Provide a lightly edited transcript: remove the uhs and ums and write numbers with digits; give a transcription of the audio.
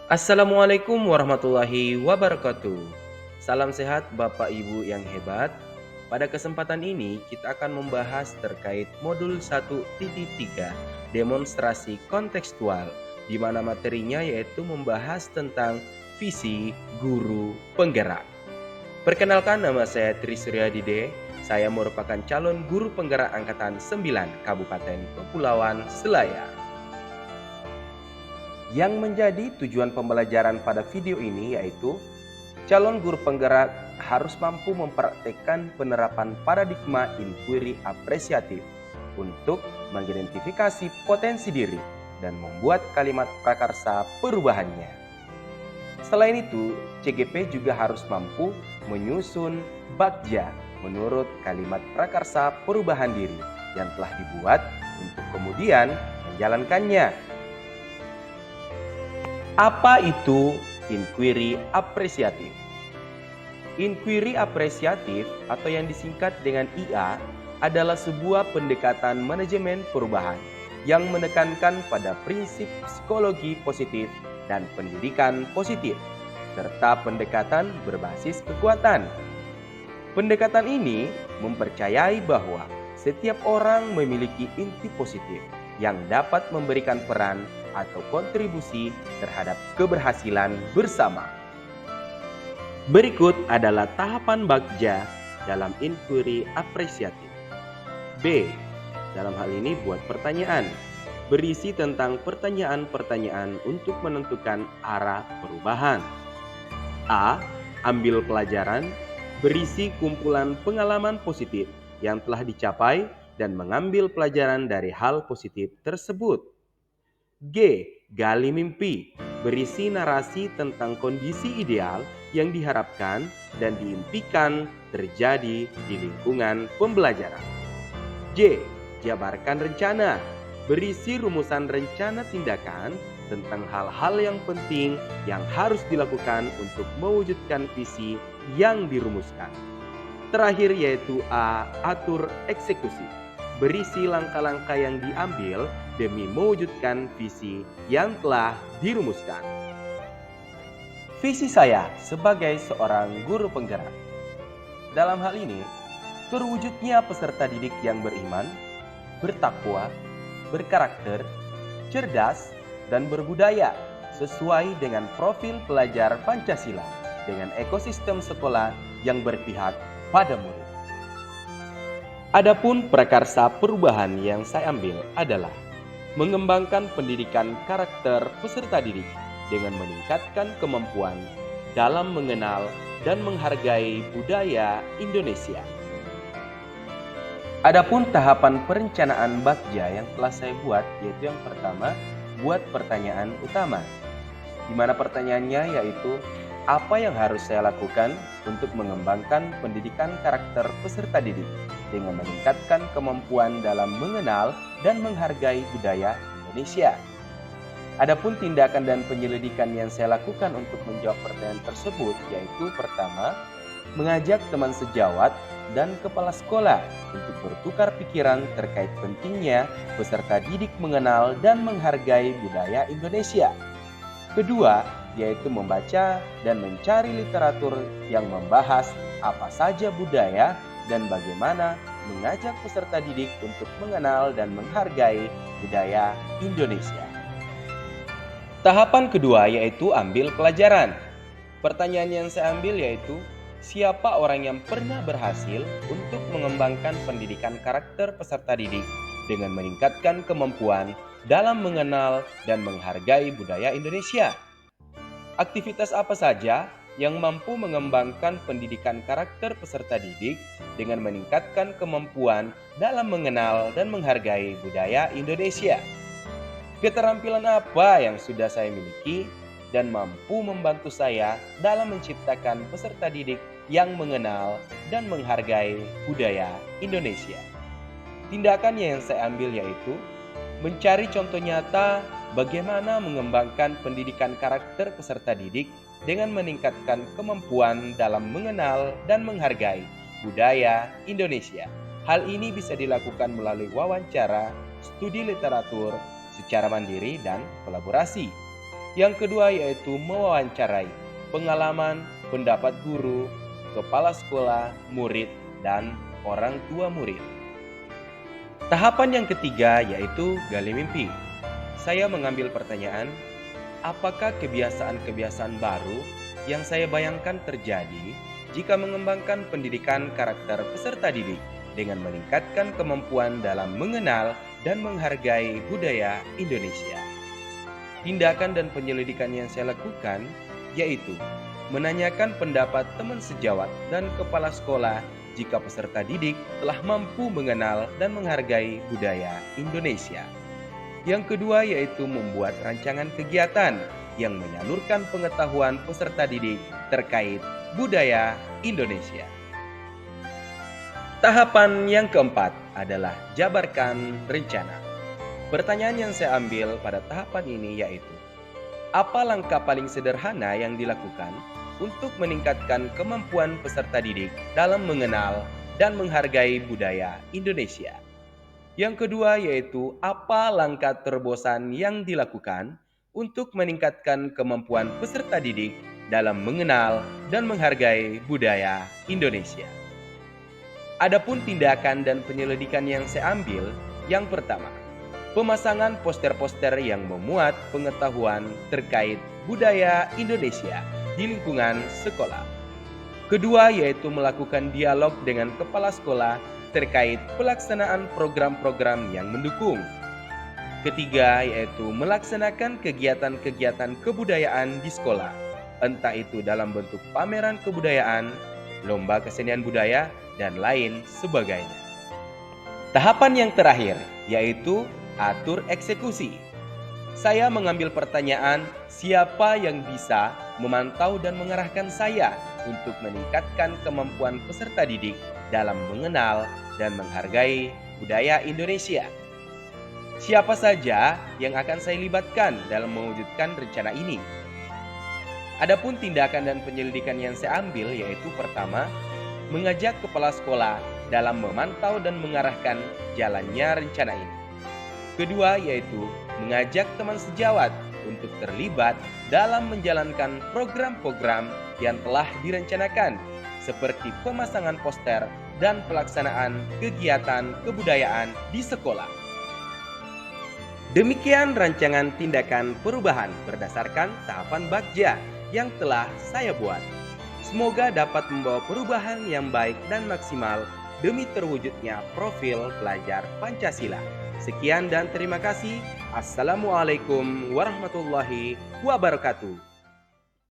Assalamualaikum warahmatullahi wabarakatuh. Salam sehat Bapak Ibu yang hebat. Pada kesempatan ini kita akan membahas terkait modul 1.3 demonstrasi kontekstual, di mana materinya yaitu membahas tentang visi guru penggerak. Perkenalkan, nama saya Tri Suryadide. Saya merupakan calon guru penggerak angkatan 9 Kabupaten Kepulauan Selayar. Yang menjadi tujuan pembelajaran pada video ini yaitu calon guru penggerak harus mampu mempraktekkan penerapan paradigma inquiry apresiatif untuk mengidentifikasi potensi diri dan membuat kalimat prakarsa perubahannya. Selain itu, CGP juga harus mampu menyusun bagja menurut kalimat prakarsa perubahan diri yang telah dibuat untuk kemudian menjalankannya. Apa itu inquiry apresiatif? Inquiry apresiatif atau yang disingkat dengan IA adalah sebuah pendekatan manajemen perubahan yang menekankan pada prinsip psikologi positif dan pendidikan positif, serta pendekatan berbasis kekuatan. Pendekatan ini mempercayai bahwa setiap orang memiliki inti positif yang dapat memberikan peran atau kontribusi terhadap keberhasilan bersama. Berikut adalah tahapan bagja dalam inquiry apresiatif. B. Dalam hal ini buat pertanyaan. Berisi tentang pertanyaan-pertanyaan untuk menentukan arah perubahan. A. Ambil pelajaran. Berisi kumpulan pengalaman positif yang telah dicapai dan mengambil pelajaran dari hal positif tersebut. G. Gali mimpi. Berisi narasi tentang kondisi ideal yang diharapkan dan diimpikan terjadi di lingkungan pembelajaran. J. Jabarkan rencana. Berisi rumusan rencana tindakan tentang hal-hal yang penting yang harus dilakukan untuk mewujudkan visi yang dirumuskan. Terakhir yaitu A. Atur eksekusi. Berisi langkah-langkah yang diambil demi mewujudkan visi yang telah dirumuskan. Visi saya sebagai seorang guru penggerak. Dalam hal ini, terwujudnya peserta didik yang beriman, bertakwa, berkarakter, cerdas, dan berbudaya sesuai dengan profil pelajar Pancasila dengan ekosistem sekolah yang berpihak pada murid. Adapun prakarsa perubahan yang saya ambil adalah mengembangkan pendidikan karakter peserta didik dengan meningkatkan kemampuan dalam mengenal dan menghargai budaya Indonesia. Adapun tahapan perencanaan bagja yang telah saya buat yaitu yang pertama, buat pertanyaan utama. Di mana pertanyaannya yaitu apa yang harus saya lakukan untuk mengembangkan pendidikan karakter peserta didik dengan meningkatkan kemampuan dalam mengenal dan menghargai budaya Indonesia. Adapun tindakan dan penyelidikan yang saya lakukan untuk menjawab pertanyaan tersebut yaitu pertama, mengajak teman sejawat dan kepala sekolah untuk bertukar pikiran terkait pentingnya peserta didik mengenal dan menghargai budaya Indonesia. Kedua, yaitu membaca dan mencari literatur yang membahas apa saja budaya dan bagaimana mengajak peserta didik untuk mengenal dan menghargai budaya Indonesia. Tahapan kedua yaitu ambil pelajaran. Pertanyaan yang saya ambil yaitu, siapa orang yang pernah berhasil untuk mengembangkan pendidikan karakter peserta didik dengan meningkatkan kemampuan dalam mengenal dan menghargai budaya Indonesia? Aktivitas apa saja yang mampu mengembangkan pendidikan karakter peserta didik dengan meningkatkan kemampuan dalam mengenal dan menghargai budaya Indonesia? Keterampilan apa yang sudah saya miliki dan mampu membantu saya dalam menciptakan peserta didik yang mengenal dan menghargai budaya Indonesia? Tindakannya yang saya ambil yaitu mencari contoh nyata bagaimana mengembangkan pendidikan karakter peserta didik dengan meningkatkan kemampuan dalam mengenal dan menghargai budaya Indonesia. Hal ini bisa dilakukan melalui wawancara, studi literatur, secara mandiri dan kolaborasi. Yang kedua yaitu mewawancarai pengalaman, pendapat guru, kepala sekolah, murid, dan orang tua murid. Tahapan yang ketiga yaitu gali mimpi. Saya mengambil pertanyaan, apakah kebiasaan-kebiasaan baru yang saya bayangkan terjadi jika mengembangkan pendidikan karakter peserta didik dengan meningkatkan kemampuan dalam mengenal dan menghargai budaya Indonesia. Tindakan dan penyelidikan yang saya lakukan yaitu menanyakan pendapat teman sejawat dan kepala sekolah jika peserta didik telah mampu mengenal dan menghargai budaya Indonesia. Yang kedua yaitu membuat rancangan kegiatan yang menyalurkan pengetahuan peserta didik terkait budaya Indonesia. Tahapan yang keempat adalah jabarkan rencana. Pertanyaan yang saya ambil pada tahapan ini yaitu, apa langkah paling sederhana yang dilakukan untuk meningkatkan kemampuan peserta didik dalam mengenal dan menghargai budaya Indonesia? Yang kedua yaitu, apa langkah terobosan yang dilakukan untuk meningkatkan kemampuan peserta didik dalam mengenal dan menghargai budaya Indonesia? Adapun tindakan dan penyelidikan yang saya ambil, yang pertama, pemasangan poster-poster yang memuat pengetahuan terkait budaya Indonesia di lingkungan sekolah. Kedua yaitu melakukan dialog dengan kepala sekolah terkait pelaksanaan program-program yang mendukung. Ketiga yaitu melaksanakan kegiatan-kegiatan kebudayaan di sekolah, entah itu dalam bentuk pameran kebudayaan, lomba kesenian budaya, dan lain sebagainya. Tahapan yang terakhir yaitu atur eksekusi. Saya mengambil pertanyaan, siapa yang bisa memantau dan mengarahkan saya untuk meningkatkan kemampuan peserta didik dalam mengenal dan menghargai budaya Indonesia? Siapa saja yang akan saya libatkan dalam mewujudkan rencana ini? Adapun tindakan dan penyelidikan yang saya ambil yaitu pertama, mengajak kepala sekolah dalam memantau dan mengarahkan jalannya rencana ini. Kedua yaitu mengajak teman sejawat untuk terlibat dalam menjalankan program-program yang telah direncanakan seperti pemasangan poster dan pelaksanaan kegiatan kebudayaan di sekolah. Demikian rancangan tindakan perubahan berdasarkan tahapan Bagja yang telah saya buat. Semoga dapat membawa perubahan yang baik dan maksimal demi terwujudnya profil pelajar Pancasila. Sekian dan terima kasih. Assalamualaikum warahmatullahi wabarakatuh.